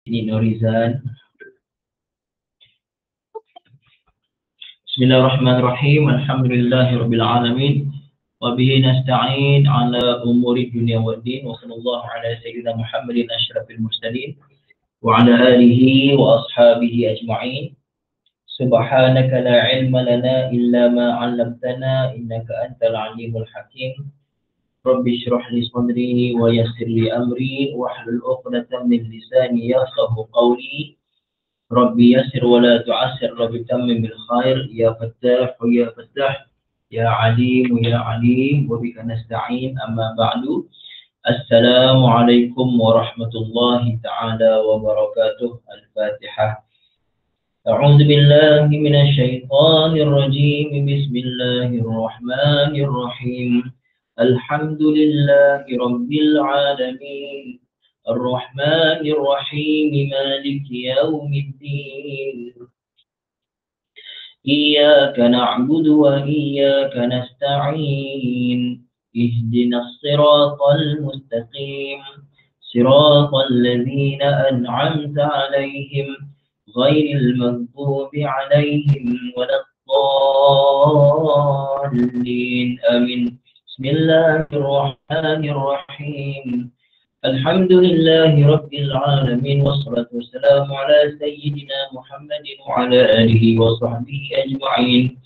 Ini Nurizan. Bismillahirrahmanirrahim. Alhamdulillahirabbil alamin. Wa bihi nasta'in ala umuri dunya waddin. Wa sallallahu ala sayyidina Muhammadin asyrafil mursalin wa ala alihi wa ashabihi ajma'in. Subhanaka la ilma lana illa ma 'allamtana innaka antal alimul hakim. Rabbi shrah li sadri wa yassir li amri wahlul 'uqdatam min lisani yafqahu qawli. Rabbi yassir wa la tu'assir, Rabbi tammim bil khair, ya fattah ya fattah, ya alim wa bika nasta'in, amma ba'du. Assalamualaikum warahmatullahi ta'ala wabarakatuh. Al-Fatihah. A'udzu billahi minasy syaithanir rajim. Bismillahirrahmanirrahim. Alhamdulillahi rabbil alamin. الرحمن الرحيم مالك يوم الدين إياك نعبد وإياك نستعين اهدنا الصراط المستقيم صراط الذين أنعمت عليهم غير المغضوب عليهم ولا الضالين آمين. بسم الله الرحمن الرحيم. الحمد لله رب العالمين والصلاة والسلام على سيدنا محمد وعلى آله وصحبه أجمعين.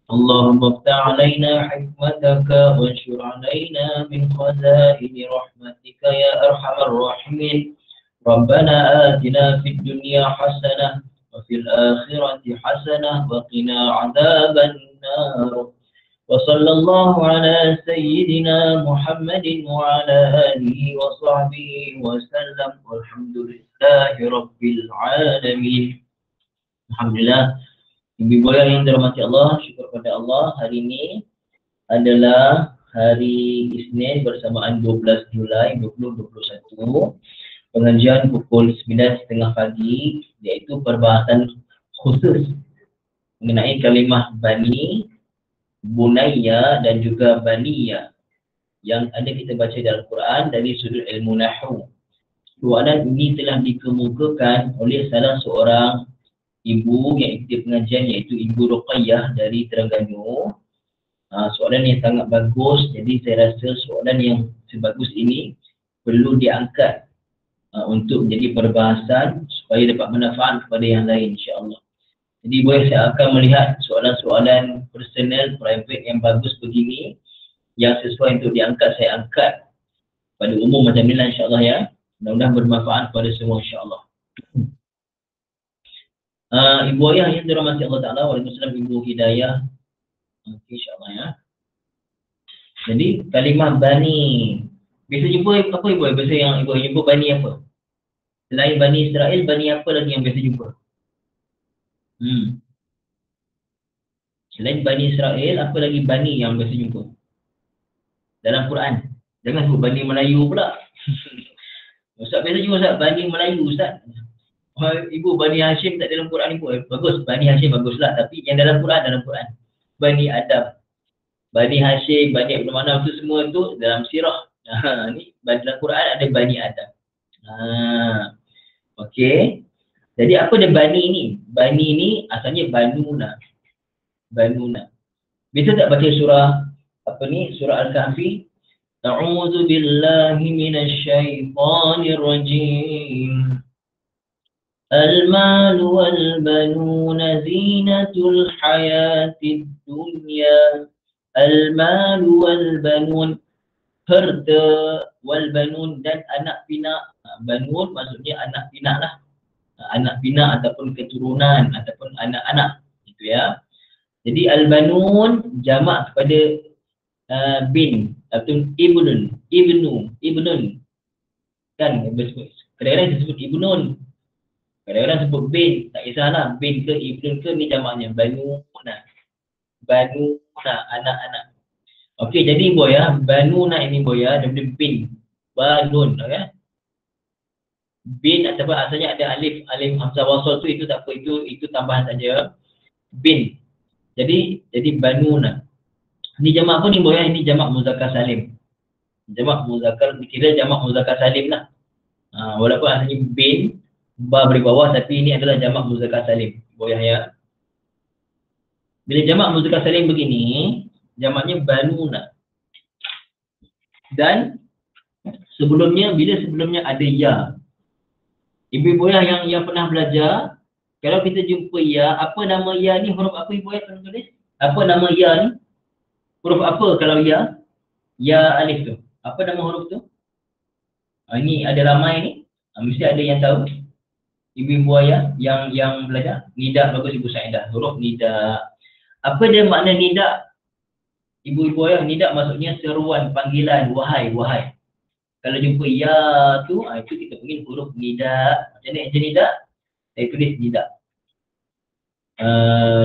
اللهم افتح علينا حكمتك وانشر علينا من خزائن رحمتك يا أرحم الراحمين. ربنا آتنا في الدنيا حسنة وفي الآخرة حسنة وقنا عذاب النار. وصلى الله على سيدنا محمد وعلى آله وصحبه وسلم والحمد لله رب العالمين. Alhamdulillah. Ibu yang dirahmati Allah, syukur pada Allah, hari ini adalah hari Isnin bersamaan 12 Julai 2021. Pengajian pukul 9.30 pagi, iaitu perbahasan khusus mengenai kalimah bani, bunayya dan juga baniya yang ada kita baca dalam Quran dari sudut ilmu nahwu. Soalan ini telah dikemukakan oleh salah seorang ibu yang ikuti pengajian, iaitu Ibu Ruqayyah dari Terengganu. Soalan yang sangat bagus, jadi saya rasa soalan yang sebagus ini perlu diangkat untuk menjadi perbahasan supaya dapat manfaat kepada yang lain, insya-Allah. Jadi boleh saya akan melihat soalan-soalan personal, private yang bagus begini, yang sesuai untuk diangkat, saya angkat pada umum macam inilah, insya-Allah ya. Mudah-mudahan bermanfaat kepada semua, insya-Allah. Ibu ayah yang dirahmati Allah Ta'ala, waalaikumsalam Ibu Hidayah. Okey, insya-Allah ya. Jadi kalimah bani, biasa jumpa apa ibu? Biasa yang ibu jumpa bani apa? Selain Bani Israel, bani apa lagi yang biasa jumpa? Selain Bani Israel, apa lagi bani yang biasa jumpa dalam Quran? Jangan sebut Bani Melayu pula. Ustaz biasa jumpa Ustaz Bani Melayu Ustaz. Ibu Bani Hashim tak dalam Quran ibu. Bagus, Bani Hashim baguslah, tapi yang dalam Quran. Bani Adam, Bani Hashim, Bani Abdul Manaf, itu semua tu dalam sirah. Ni dalam Quran ada Bani Adam. Okey. Jadi apa dia bani ni? Bani ni asalnya Banuna. Bisa tak baca surah surah Al-Kahfi? A'udzu billahi minasy syaithanir rajim. Al-mal wal banuna zinatul hayatid dunya. Al-mal wal banun, harta, wal banun dan anak pinak. Banun maksudnya anak pinak lah. Anak pinak ataupun keturunan ataupun anak-anak, gitu ya. Jadi al-banun jamak kepada bin atau ibnun kan, kadang-kadang disebut ibnun, kadang-kadang sebut bin, tak kisahlah bin ke ibnun ke, ni jamaknya banuna, anak-anak. Okey, jadi boya banuna ini boya daripada bin, banun, okey. Bin ataupun asalnya ada alif hamzah wasal tu, itu tak apa, itu tambahan saja. Bin. Jadi banuna. Ini jamak apa ni boya? Ini jamak muzakkar salim. Jamak muzakkar, dikira jamak muzakkar salim lah. Walaupun asalnya bin, Ba beri bawah, tapi ini adalah jamak muzakkar salim. Ibu Yahya. Bila jamak muzakkar salim begini, jamaknya banuna. Dan bila sebelumnya ada ya. Ibu-ibu yang pernah belajar, kalau kita jumpa ya, apa nama ya ni, huruf apa ibu yang tulis? Apa nama ya ni? Huruf apa kalau ya? Ya alif tu. Apa nama huruf tu? Ini ada ramai ni. Mesti ada yang tahu. Ibu-ibu ayah yang belajar. Nida, bagus Ibu Saidah. Huruf nida. Apa dia makna nida? Ibu-ibu ayah, nida maksudnya seruan, panggilan, wahai, wahai. Kalau jumpa ya tu, itu kita panggil huruf nida. Macam ni macam nida? Saya tulis nida.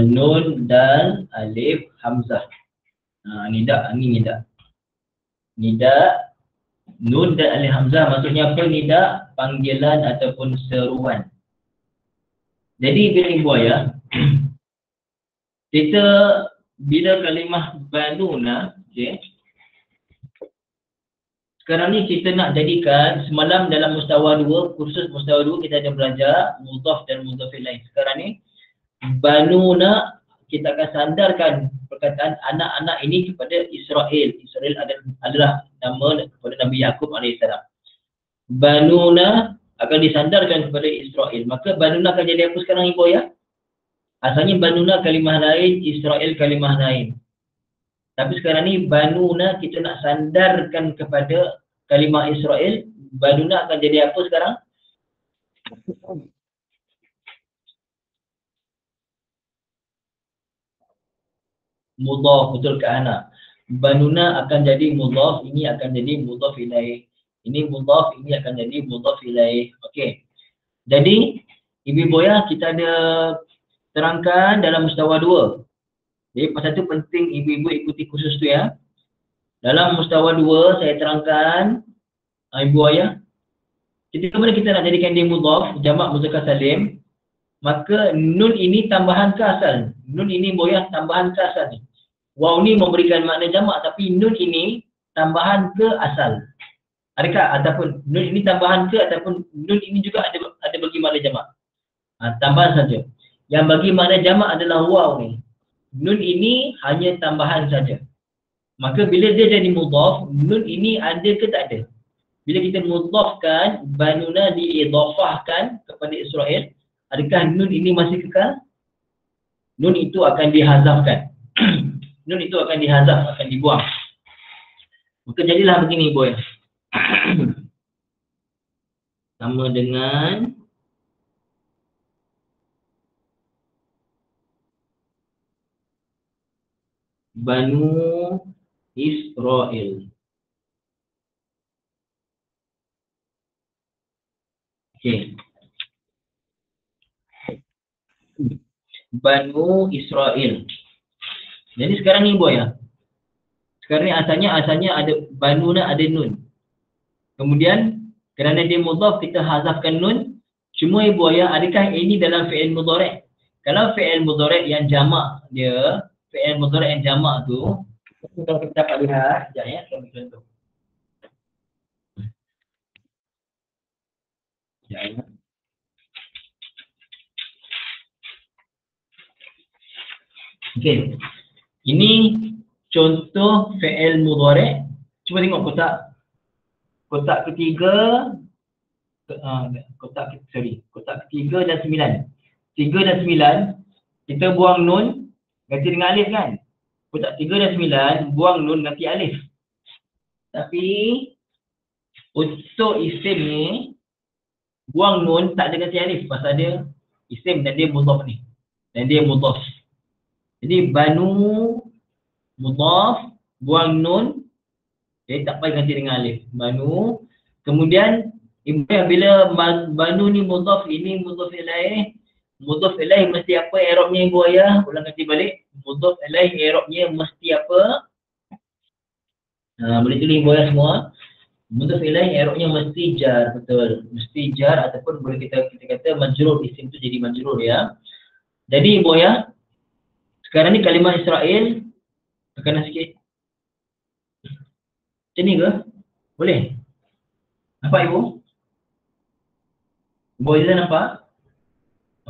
Nun, dal, alif, hamzah. Nida, ini nida. Nida, nun dan alif hamzah maksudnya apa nida? Panggilan ataupun seruan. Jadi bila ibu ayah, kita bila kalimah banuna, okay, sekarang ni kita nak jadikan, semalam dalam mustawa 2, kursus mustawa 2 kita ada belajar mudhaf dan mudhaf ilaih. Sekarang ni banuna kita akan sandarkan perkataan anak-anak ini kepada Israel. Israel adalah nama kepada Nabi Yaqub AS. Banuna akan disandarkan kepada Israel. Maka banuna akan jadi apa sekarang ibu ya? Asalnya banuna kalimah lain, Israel kalimah lain. Tapi sekarang ni banuna kita nak sandarkan kepada kalimah Israel. Banuna akan jadi apa sekarang? Mudhaf, betul ke anak? Banuna akan jadi mudhaf, ini akan jadi mudhaf ilaih. Ini mudhaf, ini akan jadi mudhaf ilaih. Okey. Jadi ibu-ibu ya, kita ada terangkan dalam mustawa 2. Jadi pasal tu penting ibu-ibu ikuti kursus tu ya. Dalam mustawa 2 saya terangkan ibu ayah, ketika mana kita nak jadikan dia mudhaf, jamak muzakkar salim, maka nun ini tambahan ke asal. Nun ini boyah tambahan ke asal ni. Waw ni memberikan makna jamak, tapi nun ini tambahan ke asal. Adakah ataupun nun ini tambahan ke ataupun nun ini juga ada bagi makna jamak? Tambahan saja. Yang bagi makna jamak adalah waw ni. Nun ini hanya tambahan saja. Maka bila dia jadi mudhaf, nun ini ada ke tak ada? Bila kita mudhafkan, banuna diidhafahkan kepada Israel, adakah nun ini masih kekal? Nun itu akan dihazafkan. Nun itu akan dihazaf, akan dibuang. Maka jadilah begini boy. Sama dengan Banu Israel. Okey. Banu Israel. Jadi sekarang ni boy ya. Sekarang ni asalnya ada banuna, ada nun. Kemudian kerana dia mudhaf kita hazafkan nun. Cuma ibu ayah, adakah ini dalam fi'il mudhari'? Kalau fi'il mudhari' yang jamak dia, fi'il mudhari' yang jamak tu, kalau kita dapat lihat, sekejap ya, saya ambil contoh. Sekejap ya. Okey. Ini contoh fi'il mudhari'. Cuba tengok kotak ketiga, kotak ketiga dan 9. 3 dan 9 kita buang nun ganti dengan alif kan. Kotak 3 dan 9 buang nun ganti alif. Tapi untuk isim ni buang nun tak ada ganti alif pasal dia isim dan dia mudhaf ni. Dan dia mudhaf. Jadi banu mudhaf, buang nun, jadi tak payah ganti dengan alif. Banu. Kemudian bila banu ni mudhaf, ini mudhaf ilaih. Mudhaf ilaih mesti apa i'rabnya ibu ayah? Ulang ganti balik. Mudhaf ilaih i'rabnya mesti apa? Boleh tulis ibu ayah semua. Mudhaf ilaih i'rabnya mesti jar, betul. Mesti jar ataupun boleh kita kata majrur, isim tu jadi majrur ya. Jadi ibu ayah, sekarang ni kalimah Israel tekanan sikit. Macam ni ke? Boleh? Nampak ibu? Boleh kita nampak?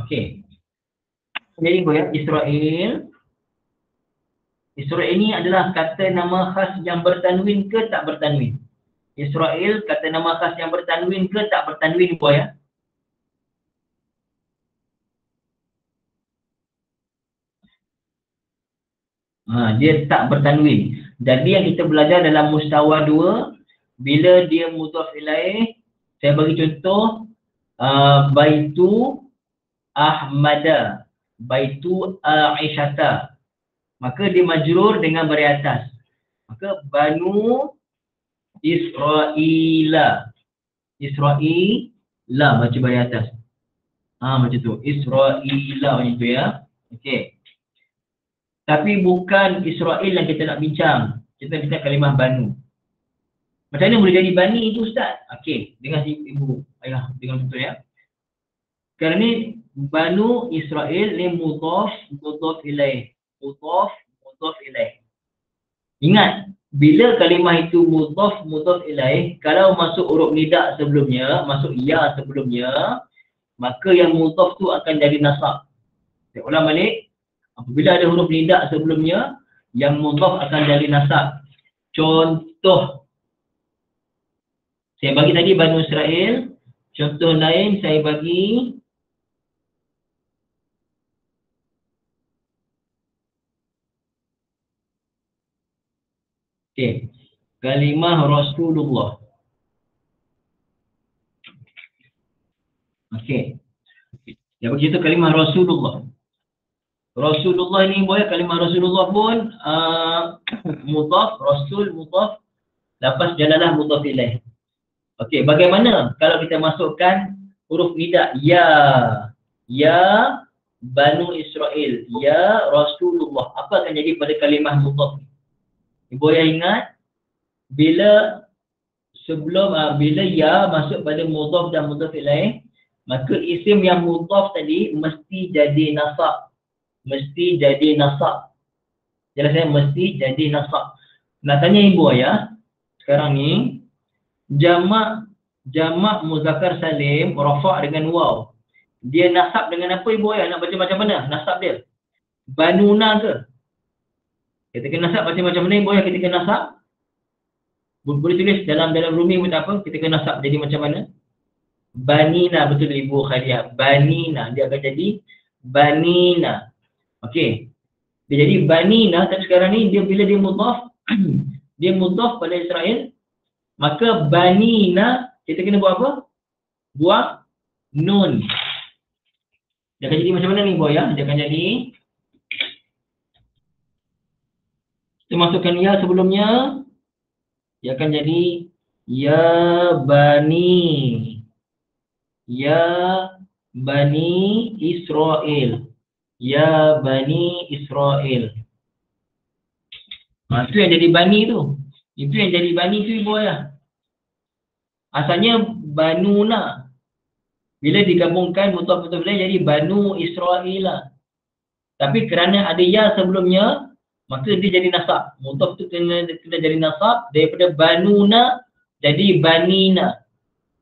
Okey. Jadi ya, Israel. Israel ini adalah kata nama khas yang bertanwin ke tak bertanwin? Israel kata nama khas yang bertanwin ke tak bertanwin ya? Dia tak bertanwin. Jadi yang kita belajar dalam mustawa 2, bila dia mudhaf ilaih, saya bagi contoh baitu Ahmada, baitu Aisyata. Maka dia majrur dengan baris atas. Maka Banu Israila. Israila baca baris atas. Macam tu. Israila macam tu ya. Okey. Tapi bukan Israel yang kita nak bincang. Kita bincang kalimah Banu. Macam mana boleh jadi Bani itu Ustaz? Okey, dengan ibu ayah dengan betul ya. Sekarang ni Banu Israel ni mudhaf ilaih. Mudhaf ilaih. Ingat, bila kalimah itu mudhaf ilaih, kalau masuk huruf nida sebelumnya, masuk ya sebelumnya, maka yang mudhaf tu akan jadi nasab. Saya ulang balik. Apabila ada huruf nida sebelumnya, yang mudhaf akan jadi nasab. Contoh, saya bagi tadi Banu Israel. Contoh lain saya bagi kalimah Rasulullah. Dia bagi itu kalimah Rasulullah. Rasulullah ni boleh kalimah Rasulullah pun mudhaf, Rasul mudhaf, lepas jalalah mudhaf ilaih. Okey, bagaimana kalau kita masukkan huruf nida ya Banu Israel, ya Rasulullah, apa akan jadi pada kalimah mudhaf? Ibu yang ingat bila sebelum bila ya masuk pada mudhaf dan mudhaf ilaih, maka isim yang mudhaf tadi mesti jadi nasab. Mesti jadi nasab. Jelas saya mesti jadi nasab. Nak tanya ibu ayah, sekarang ni jamak muzakkar salim rafa' dengan waw. Dia nasab dengan apa ibu ayah? Nak baca macam mana nasab dia? Banuna ke? Ketika nasab baca macam mana ibu ayah ketika nasab? Boleh tulis dalam rumi pun tak apa. Ketika nasab jadi macam mana? Banina, betul ibu Khadijah. Banina, dia akan jadi Banina. Okey. Dia jadi Banina, tapi sekarang ni dia bila dia mudhaf dia mudhaf pada Israel, maka Banina kita kena buat apa? Buang nun. Dia akan jadi macam mana ni boy ya? Dia akan jadi, kita masukkan ya sebelumnya, dia akan jadi ya Bani Israel. Ya Bani Israel. Itu yang jadi Bani tu. Itu yang jadi Bani tu ibu ayah. Asalnya Banuna. Bila digabungkan mudhaf jadi Banu Israel. Tapi kerana ada ya sebelumnya, maka dia jadi nasab. Mudhaf tu kena jadi nasab daripada Banuna jadi Banina.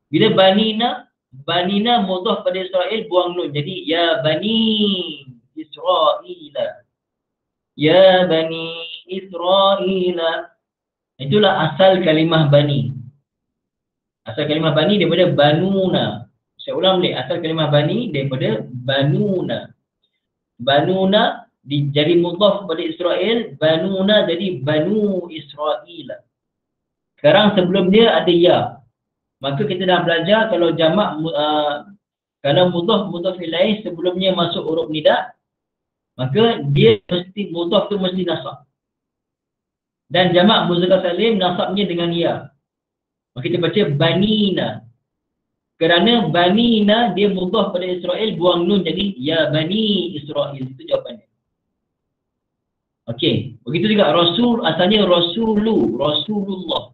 Bila Banina mudhaf pada Israel buang nun. Jadi ya Bani Israel. Ya Bani Israel. Itulah asal kalimah Bani. Asal kalimah Bani daripada Banuna. Saya ulang balik. Asal kalimah Bani daripada Banuna. Banuna jadi mudhaf pada Israel. Banuna jadi Banu Israel. Sekarang sebelum dia ada ya. Maka kita dah belajar kalau jamak kalau mudhaf ilaih sebelumnya masuk huruf nida, maka dia mesti mudhaf tu mesti nasab. Dan jamak muzakkar salim nasabnya dengan ya. Maka kita baca Banina. Kerana Banina dia mudhaf pada Israel, buang nun jadi ya Bani Israel. Itu jawapannya. Okey, begitu juga Rasul asalnya Rasulullah.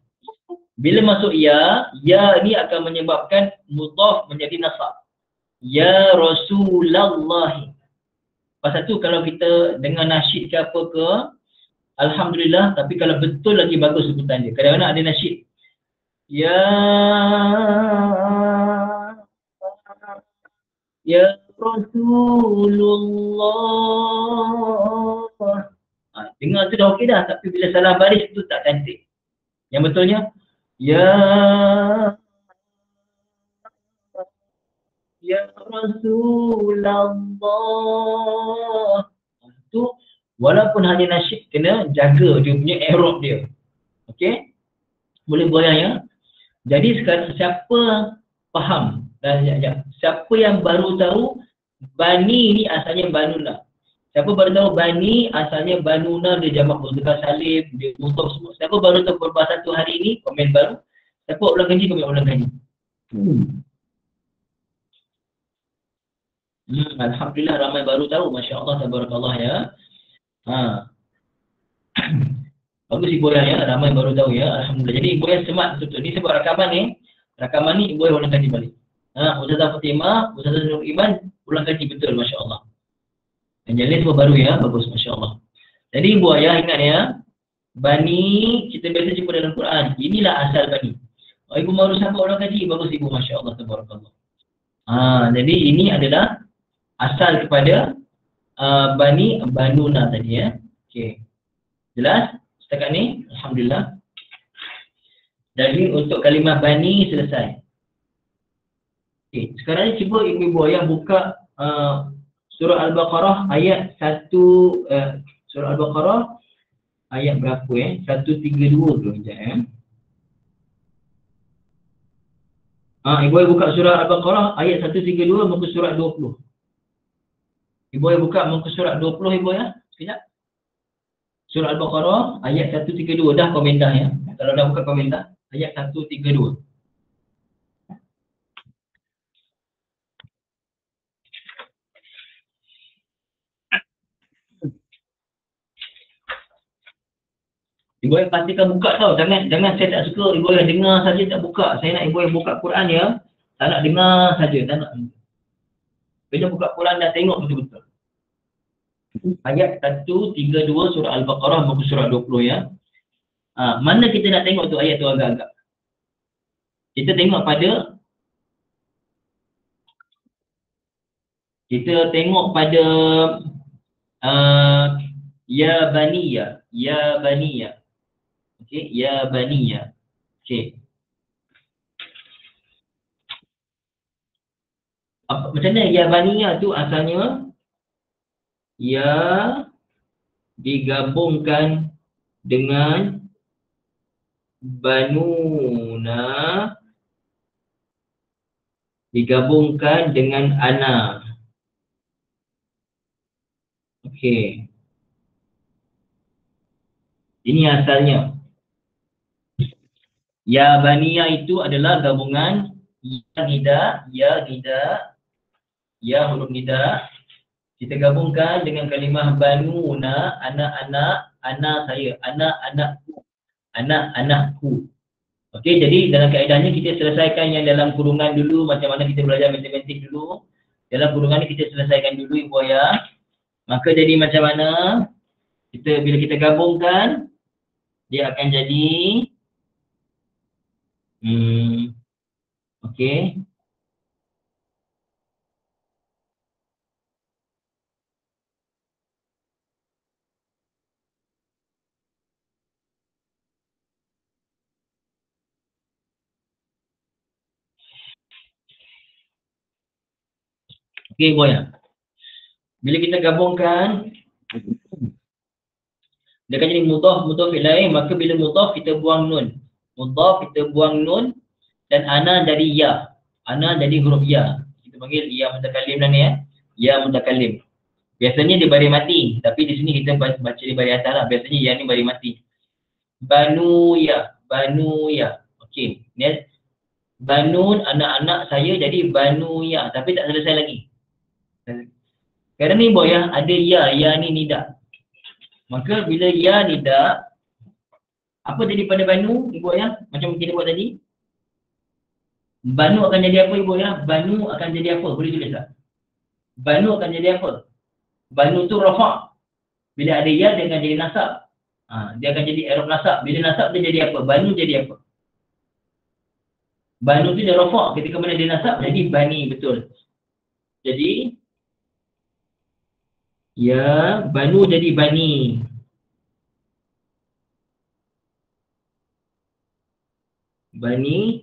Bila masuk ya ni akan menyebabkan mudhaf menjadi nasab. Ya Rasulullah. Pasal tu kalau kita dengar nasyid ke apa ke, alhamdulillah, tapi kalau betul lagi bagus sebutan dia. Kadang-kadang ada nasyid. Ya Ya Rasulullah. Dengar tu dah okey dah, tapi bila salah baris tu tak cantik. Yang betulnya, Ya Ya Rasulullah. Tu walaupun hanya nasyid, kena jaga dia punya i'rab dia. Okey? Boleh goyang ya. Jadi sekarang siapa faham dan siapa yang baru tahu Bani ni asalnya Banuna. Siapa baru tahu Bani asalnya Banuna, dia jamak mudzakkar salim, dia mutlak semua. Siapa baru tahu beberapa satu hari ini, komen baru. Siapa ulang kaji, komen ulang kaji. Alhamdulillah ramai baru tahu. Masya Allah, tabarakallah ya. Ha. Bagus Ibu ya, ramai baru tahu ya. Alhamdulillah. Jadi Ibu yang semat betul-betul. Ni sebab rakaman ni. Rakaman ni Ibu yang ulang kaji balik. Ustazah Fatimah, Ustazah Nur Iman ulang kaji betul, Masya Allah. Dan jalan semua baru ya, bagus, Masya Allah. Jadi Ibu ayah ingat ya, Bani kita biasa jumpa dalam Quran. Inilah asal Bani. Ibu baru sampai ulang kaji, bagus Ibu, Masya Allah, tabarakallah. Jadi ini adalah asal kepada Bani Banuna tadi ya. Okey. Jelas? Setakat ni, Alhamdulillah. Jadi untuk kalimah Bani selesai. Okay. Sekarang ni cuba ibu-ibu ayah buka surah Al-Baqarah ayat 1, surah Al-Baqarah ayat berapa 132 tu sekejap ibu ayah buka surah Al-Baqarah ayat 132 muka surat 20. Ibu ayah buka muka surat 20 ibu ayah. Sekejap. Surah Al-Baqarah ayat 132 dah komentar ya. Kalau dah buka komentar ayat 132. Ibu ayah pastikan buka tau. Jangan saya tak suka ibu ayah dengar saja tak buka. Saya nak ibu ayah buka Quran ya. Tak nak dengar saja, tak nak. Bila buka Quran dah tengok betul-betul. Ayat 132 surah Al-Baqarah muka surat 20 ya. Mana kita nak tengok tu ayat tu agak-agak. Kita tengok pada ya baniya, ya baniya. Okey, ya baniya. Okey. Macam mana ya baniya tu asalnya? Ya digabungkan dengan Banuna digabungkan dengan Ana. Okey. Ini asalnya. Ya Baniya itu adalah gabungan ya nida, ya huruf nida. Kita gabungkan dengan kalimah Banuna, anak saya, anak-anakku. Okey, jadi dalam kaedahnya kita selesaikan yang dalam kurungan dulu, macam mana kita belajar matematik dulu. Dalam kurungan ni kita selesaikan dulu ibu ayah. Maka jadi macam mana? Bila kita gabungkan, dia akan jadi okey. Okey ibu ayah. Bila kita gabungkan, dia akan jadi mudhaf ilaih. Maka bila mudhaf kita buang nun. Mudhaf kita buang nun dan ana jadi ya. Ana jadi huruf ya. Kita panggil ya mutakallim lah ni ya. Ya mutakallim. Biasanya dia baris mati, tapi di sini kita baca di baris atas lah. Biasanya ya ni baris mati. Banu ya. Okey. Ni Banun anak-anak saya jadi Banu ya, tapi tak selesai lagi. Kerana ni boy ya, ada ya ni nida. Maka bila ya nida, apa jadi pada Banu ibu ya? Macam kita buat tadi. Banu akan jadi apa ibu ya? Banu akan jadi apa? Boleh tulis tak? Banu akan jadi apa? Banu tu rafa'. Bila ada ya dia akan jadi nasab. Dia akan jadi i'rab nasab. Bila nasab dia jadi apa? Banu jadi apa? Banu tu dia rafa'. Ketika mana dia nasab jadi bani, betul. Jadi ya, banu jadi bani. Bani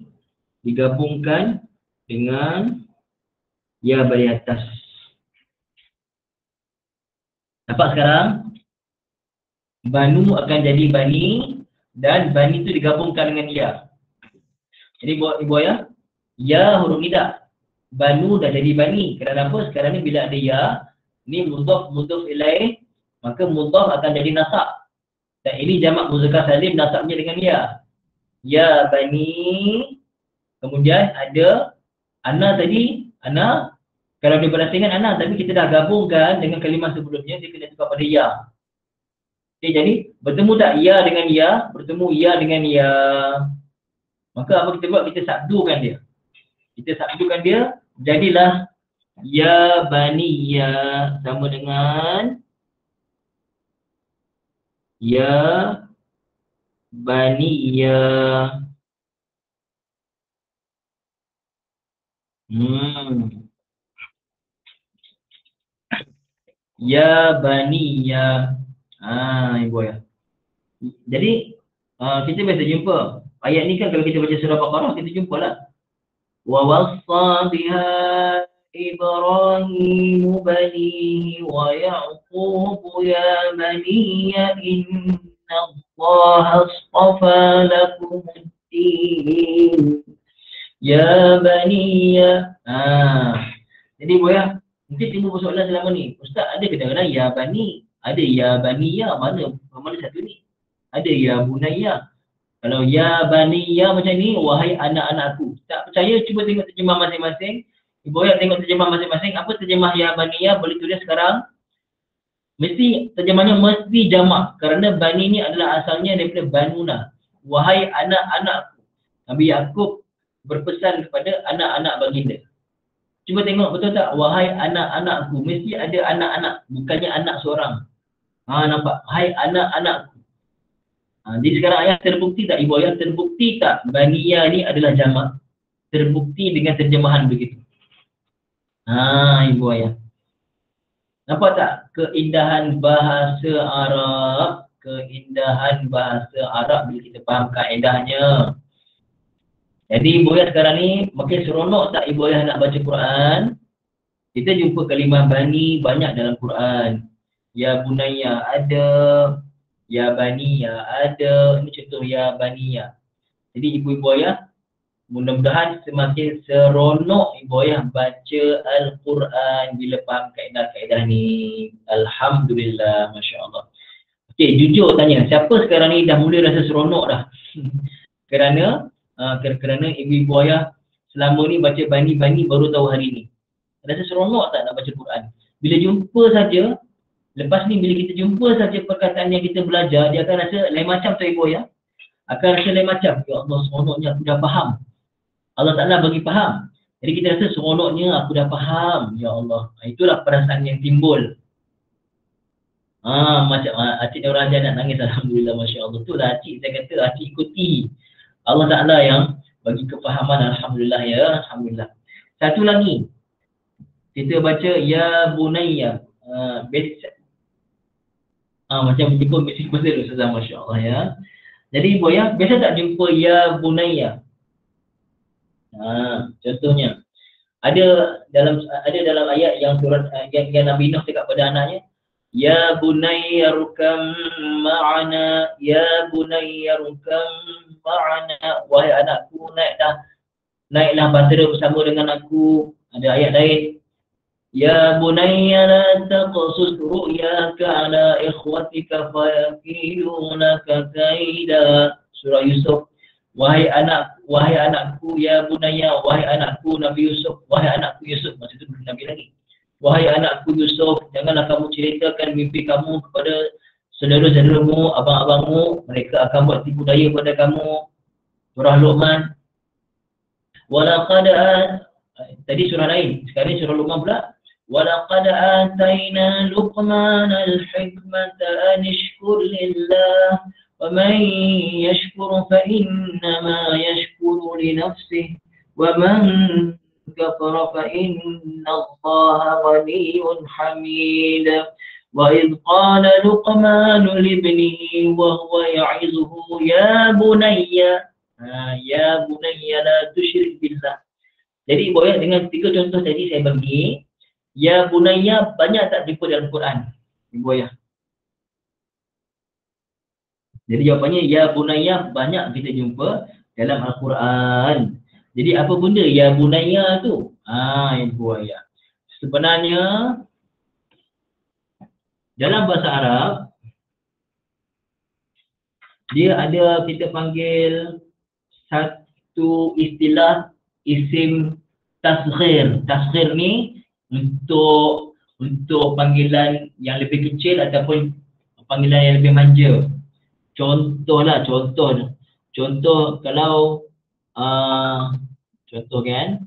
digabungkan dengan ya bari atas. Nampak sekarang? Banu akan jadi bani dan bani itu digabungkan dengan ya. Jadi ibu ayah, ya huruf nida. Banu dah jadi bani. Kerana apa? Sekarang ni bila ada ya, ni mudhaf ilaih, maka mudhaf akan jadi nasab. Dan ini jamak muzakkar salim, nasabnya dengan ya. Ya bani. Kemudian ada ana tadi, ana. Kalau dia berasingkan ana, tapi kita dah gabungkan dengan kalimah sebelumnya, dia kena tukar pada ya. Okay, jadi bertemu tak ya dengan ya, bertemu ya dengan ya. Maka apa kita buat? Kita sabdukan dia. Kita sabdukan dia, jadilah ya bani ya sama dengan ya bani ya. Ya bani ya. Ibu ya. Jadi kita biasa jumpa ayat ni kan, kalau kita baca surah Baqarah kita jumpalah. Wa wassa biha Ibrahim banihi wa Ya'qub ya bani inna Allah astafa lakum ad-din ya bani ya. Jadi ibu ya, mungkin timbul persoalan selama ni. Ustaz, ada kadang-kadang ya bani, ada ya bani ya, mana satu ni? Ada ya bunayya. Kalau ya bani ya macam ni, wahai anak-anakku. Tak percaya, cuba tengok terjemah masing-masing. Ibu ayah tengok terjemah masing-masing. Apa terjemah ya bani ya? Boleh tulis sekarang. Mesti terjemahnya mesti jamak. Kerana bani ni adalah asalnya daripada banuna. Wahai anak-anakku. Nabi Yaqub berpesan kepada anak-anak baginda. Cuba tengok betul tak? Wahai anak-anakku. Mesti ada anak-anak. Bukannya anak seorang. Nampak? Hai anak-anakku. Jadi sekarang ayat terbukti tak ibu ayah? Terbukti tak baniya ni adalah jamak? Terbukti dengan terjemahan begitu. Ibu ayah. Nampak tak keindahan bahasa Arab? Keindahan bahasa Arab bila kita faham kaedahnya. Jadi ibu ayah sekarang ni makin seronok tak ibu ayah nak baca Quran? Kita jumpa kalimah bani banyak dalam Quran. Ya bunayya ada, ya baniya ada. Ini contoh ya baniya. Jadi ibu-ibu ayah, mudah-mudahan semakin seronok ibu ayah baca Al-Quran bila faham kaedah-kaedah ni. Alhamdulillah, Masya Allah. Okey, jujur tanya, siapa sekarang ni dah mula rasa seronok dah? Kerana ibu-ibu ayah selama ni baca bani-bani baru tahu hari ni. Rasa seronok tak nak baca Quran? Bila jumpa saja, lepas ni bila kita jumpa saja perkataan yang kita belajar, dia akan rasa lain macam tu ibu ya. Akan rasa lain macam. Ya Allah, seronoknya aku dah faham. Allah Ta'ala bagi faham. Jadi kita rasa seronoknya aku dah faham. Ya Allah. Itulah perasaan yang timbul. Macam Acik Nur Raja nak nangis. Alhamdulillah, Masya Allah. Itulah Acik, saya kata Acik ikuti Allah Ta'ala yang bagi kefahaman. Alhamdulillah ya. Alhamdulillah. Satu lagi. Kita baca ya bunayya. Macam jumpa misi pasal Ustazah, Masya Allah ya. Jadi ibu ya, biasa tak jumpa ya bunayya? Contohnya ada dalam ayat yang surat yang Nabi Nuh cakap pada anaknya, ya bunayya rukam ma'ana, ya bunayya rukam ma'ana, wahai anakku naiklah bahtera bersama dengan aku. Ada ayat lain, ya bunayya la taqsus ru'yaka ala ikhwatika fayakidunaka kaida. Surah Yusuf. Wahai anakku ya bunayya, wahai anakku Nabi Yusuf, wahai anakku Yusuf, masa itu belum Nabi lagi. Wahai anakku Yusuf, janganlah kamu ceritakan mimpi kamu kepada saudara-saudaramu, abang-abangmu, mereka akan buat tipu daya pada kamu. Surah Luqman. Walaqad tadi surah lain, sekarang surah Luqman pula. وَلَقَدْ آتَيْنَا لُقْمَانَ الْحِكْمَةَ أَنِ اشْكُرْ لِلَّهِ وَمَنْ يَشْكُرْ فَإِنَّمَا يَشْكُرُ لِنَفْسِهِ وَمَنْ كفر فإن الله غني حميد وإذ قال لقمان لابنه وهو يعظه يا بني la tusyrik billah. Jadi boleh dengan 3 contoh tadi saya bagi, ya bunayya banyak tak jumpa dalam Quran? Boleh. Jadi jawapannya ya bunayya banyak kita jumpa dalam Al-Quran. Jadi apa benda ya bunayya tu? Yang buaya. Sebenarnya dalam bahasa Arab dia ada kita panggil satu istilah isim tasghir. Tasghir ni untuk panggilan yang lebih kecil ataupun panggilan yang lebih manja. Contoh kalau contoh kan,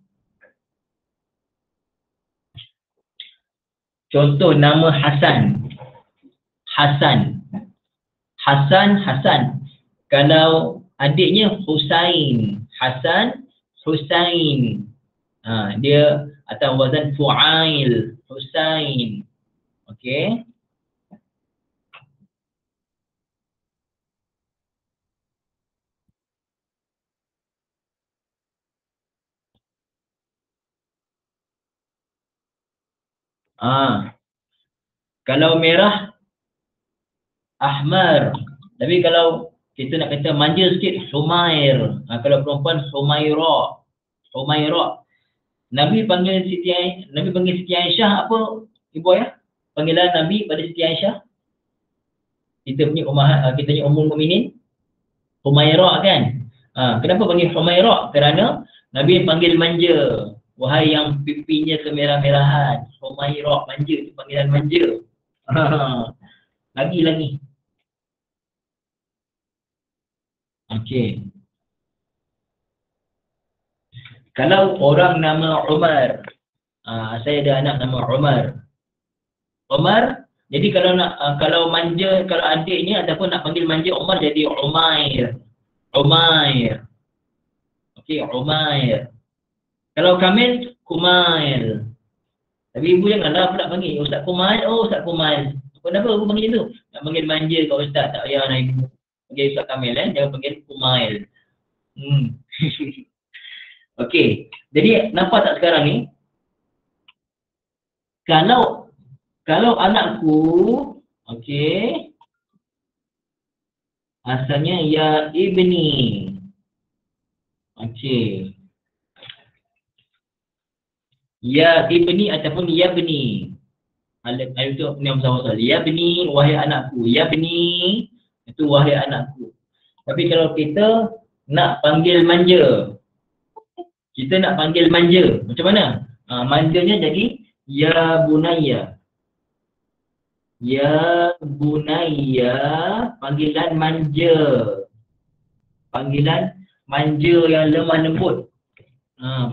contoh nama Hasan. Kalau adiknya Husain, Hasan, Husain. Dia atau wazan fu'ail, Husain. Okey. Kalau merah Ahmar. Tapi kalau kita nak kata manja sikit, Humair. Kalau perempuan Humaira. Nabi panggil Siti Aisyah apa ibu ayah? Panggilan Nabi pada Siti Aisyah? Kita punya Ummul Mukminin Humaira kan? Kenapa panggil Humaira? Kerana Nabi panggil manja. Wahai yang pipinya kemerah-merahan. Humaira, manja tu panggilan manja. Lagi. Okey. Kalau orang nama Umar, saya ada anak nama Umar. Jadi kalau manja, kalau adiknya ataupun nak panggil manja Umar jadi Umair. Okey, Umair. Kalau Kamil, Kumail. Tapi ibu janganlah pula panggil Ustaz Kumail. Ustaz Kumail. Kenapa aku panggil tu? Nak panggil manja kau Ustaz, tak payah nak ibu. Panggil Ustaz Kamil jangan panggil Kumail. Okey. Jadi nampak tak sekarang ni? Kalau anakku, okey. Asalnya ya ibni. Okey. Ya ibni ataupun ya bni. Itu nama sama-sama. Ya bni, wahai anakku. Ya bni, itu wahai anakku. Tapi kalau kita nak panggil manja, macam mana? Manjanya jadi ya bunayya. Ya bunayya, panggilan manja yang lemah lembut.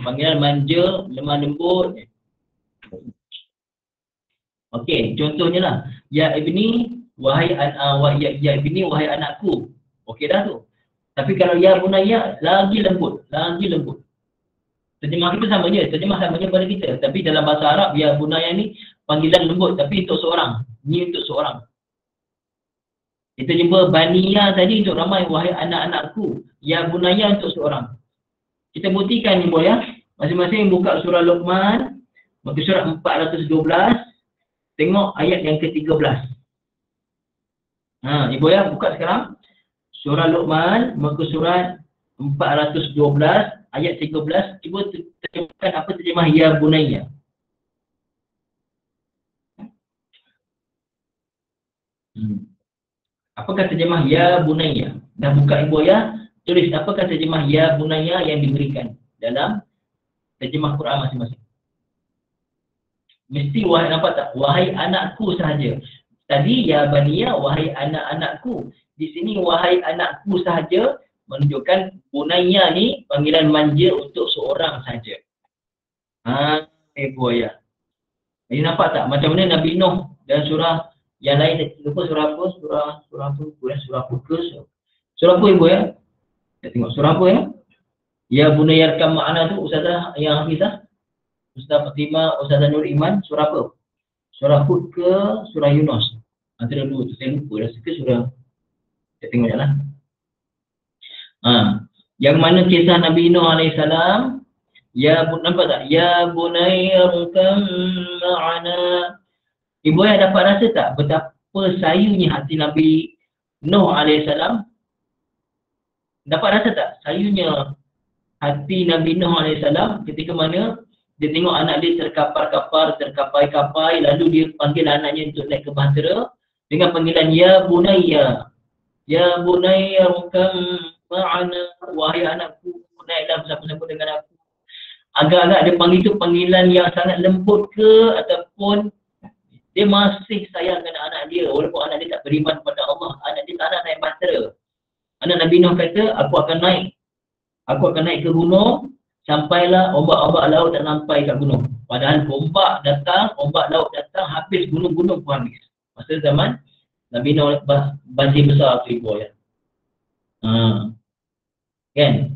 Panggilan manja lemah lembut. Okey, contohnya lah, ya ibni wahai ibni wahai anakku. Okey dah tu. Tapi kalau ya bunayya lagi lembut. Terjemah kita sama je, pada kita. Tapi dalam bahasa Arab ya bunayya ni panggilan lembut tapi untuk seorang. Ni untuk seorang. Kita jumpa baniya tadi untuk ramai, wahai anak-anakku. Ya bunayya untuk seorang. Kita buktikan ni ya. Masing-masing buka surah Luqman, muka surat 412, tengok ayat yang ke-13. Ibu ya, buka sekarang. Surah Luqman, muka surat 412, ayat 13. Cuba terjemahkan apa terjemah ya bunayya. Apakah terjemah ya bunayya? Dah buka ibu ya, tulis apakah terjemah ya bunayya yang diberikan dalam terjemah Quran masing-masing. Mesti wahai, nampak tak? Wahai anakku sahaja. Tadi ya baniya, wahai anak-anakku. Di sini wahai anakku sahaja menunjukkan bunayya ni panggilan manja untuk seorang saja. Ibu ya. Jadi nampak tak macam mana Nabi Nuh dan surah yang lain, lupa surah apa? Surah apa ke? Surah apa ibu ya? Kita tengok surah apa ya? Ya bunayya arkam ma'ana tu Ustazah yang Hafizah. Ustaz Fatimah, Ustaz Nur Iman, surah apa? Surah Hud ke surah Yunus? Antara dua tu saya lupa, rasa ke surah, saya tengok lah. Yang mana kisah Nabi Nuh alaihissalam, nampak tak? Ya bunayya rukam ma'ana. Ibu ayah dapat rasa tak betapa sayunya hati Nabi Nuh alaihissalam? Dapat rasa tak sayunya hati Nabi Nuh alaihissalam ketika mana dia tengok anak dia terkapar-kapar, terkapai-kapai, lalu dia panggil anaknya untuk naik ke bahtera dengan panggilan Ya Bunayya. Ya Bunayya rukam ma'ana. Wahai anakku, naiklah bersama-sama dengan aku. Agak-agak dia panggil tu panggilan yang sangat lembut ke, ataupun dia masih sayangkan anak dia walaupun anak dia tak beriman kepada Allah. Anak dia tak nak naik bahtera. Anak Nabi Nuh kata, aku akan naik ke gunung sampailah ombak-ombak laut tak sampai kat gunung. Padahal ombak laut datang, habis gunung-gunung pun habis. Masa zaman Nabi Nuh banjir besar tu ibu ayah. Kan?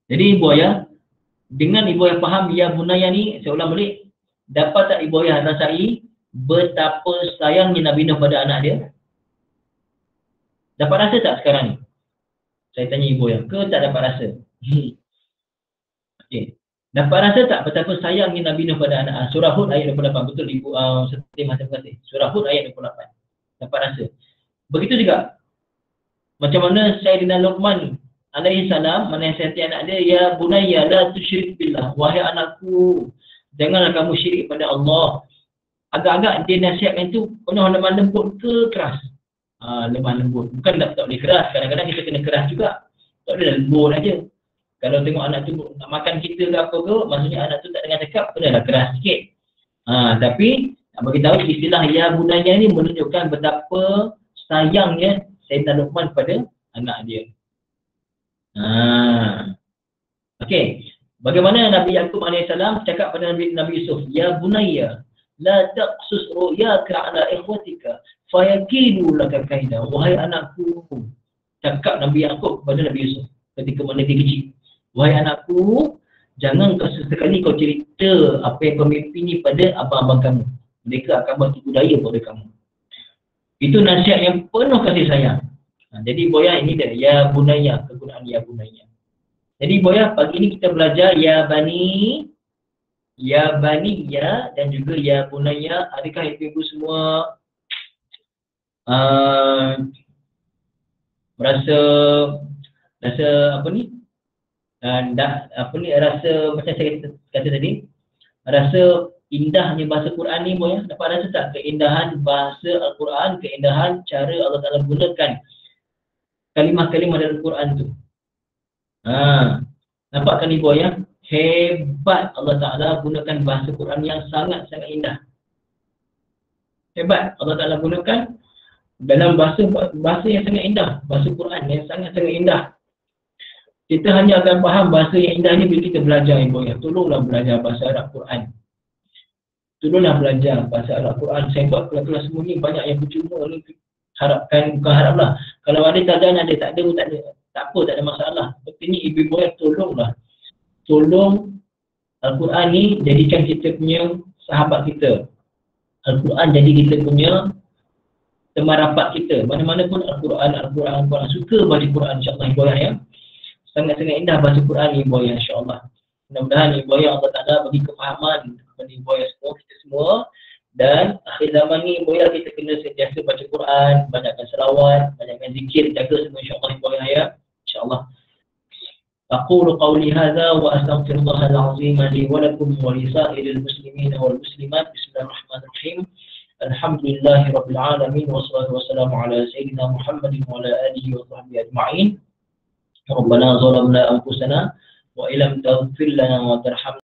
Jadi ibu ayah, dengan ibu ayah faham Ya Bunayya ni, saya ulang balik, dapat tak ibu ayah rasai betapa sayangnya Nabi Nuh pada anak dia? Dapat rasa tak sekarang ni? Saya tanya ibu ayah, ke tak dapat rasa? Okay. Dapat rasa tak betapa sayangnya Nabi Nuh pada anak? Surah Hud ayat 28. Betul ibu Siti Terima kasih. Surah Hud ayat 28. Dapat rasa. Begitu juga macam mana Sayyidina Luqman alaihi salam menasihati anak dia, Ya bunayya la tusyrik billah. Wahai anakku, janganlah kamu syirik pada Allah. Agak-agak dia nasihatkan itu penuh lemah lembut ke keras? Lemah lembut. Bukan tak boleh keras. Kadang-kadang kita kena keras juga. Tak boleh lembut aja. Kalau tengok anak tu nak makan kita ke apa ke, maksudnya anak tu tak dengar cakap, kenalah keras sikit. Tapi nak beritahu istilah Ya Bunayya ni menunjukkan betapa sayangnya Sayyidina Luqman pada anak dia. Okey. Bagaimana Nabi Yaqub alaihissalam cakap pada Nabi Yusuf, Ya Bunayya la taqsus ru'yaka ala ikhwatika fayakidu laka kaida. Wahai anakku, cakap Nabi Yaqub kepada Nabi Yusuf ketika mana dia kecil. Wahai anakku, jangan kau sesekali kau cerita apa yang kau mimpi ni pada abang-abang kamu. Mereka akan buat tipu daya pada kamu. Itu nasihat yang penuh kasih sayang. Jadi boya ini dia, Ya Bunayya, kegunaan Ya Bunayya. Jadi boya, pagi ini kita belajar Ya Bani, Ya Baniyya dan juga Ya Bunayya. Adakah ibu-ibu semua merasa apa ni? Rasa macam saya kata tadi, rasa indahnya bahasa Quran ni boya. Dapat rasa tak keindahan bahasa Al-Quran, keindahan cara Allah Ta'ala gunakan kalimah-kalimah dalam Quran tu. Nampak kan ibu ya? Hebat Allah Ta'ala gunakan bahasa Quran yang sangat-sangat indah. Hebat Allah Ta'ala gunakan dalam bahasa yang sangat indah, bahasa Quran yang sangat-sangat indah. Kita hanya akan faham bahasa yang indah ni bila kita belajar ibu ya. Tolonglah belajar bahasa Arab Quran. Tolonglah belajar bahasa Arab Quran. Saya buat kelas-kelas semua ni banyak yang percuma ni. Bukan haraplah. Kalau ada tajam ada, tak ada pun tak ada. Tak apa, tak ada masalah. Pentingnya ibu-ibu yang tolonglah. Tolong Al-Quran ni jadikan kita punya sahabat kita. Al-Quran jadi kita punya teman rapat kita. Mana-mana pun Al-Quran. Suka baca Quran insyaAllah ibu ya. Sangat-sangat indah baca Quran ni ibu ya insyaAllah. Mudah-mudahan ibu ya Allah Ta'ala bagi kefahaman kepada ibu ya semua, kita semua. Dan akhir zaman ni ibu ya kita kena sentiasa baca Quran, banyakkan selawat, banyakkan zikir, jaga semua insyaAllah ibu ya. InsyaAllah. أقول قولي هذا وأستغفر الله العظيم لي ولكم ولسائر المسلمين والمسلمات. بسم الله الرحمن الرحيم. الحمد لله رب العالمين والصلاة والسلام على سيدنا محمد وعلى آله وصحبه أجمعين. ربنا ظلمنا أنفسنا وإن لم تغفر لنا وترحمنا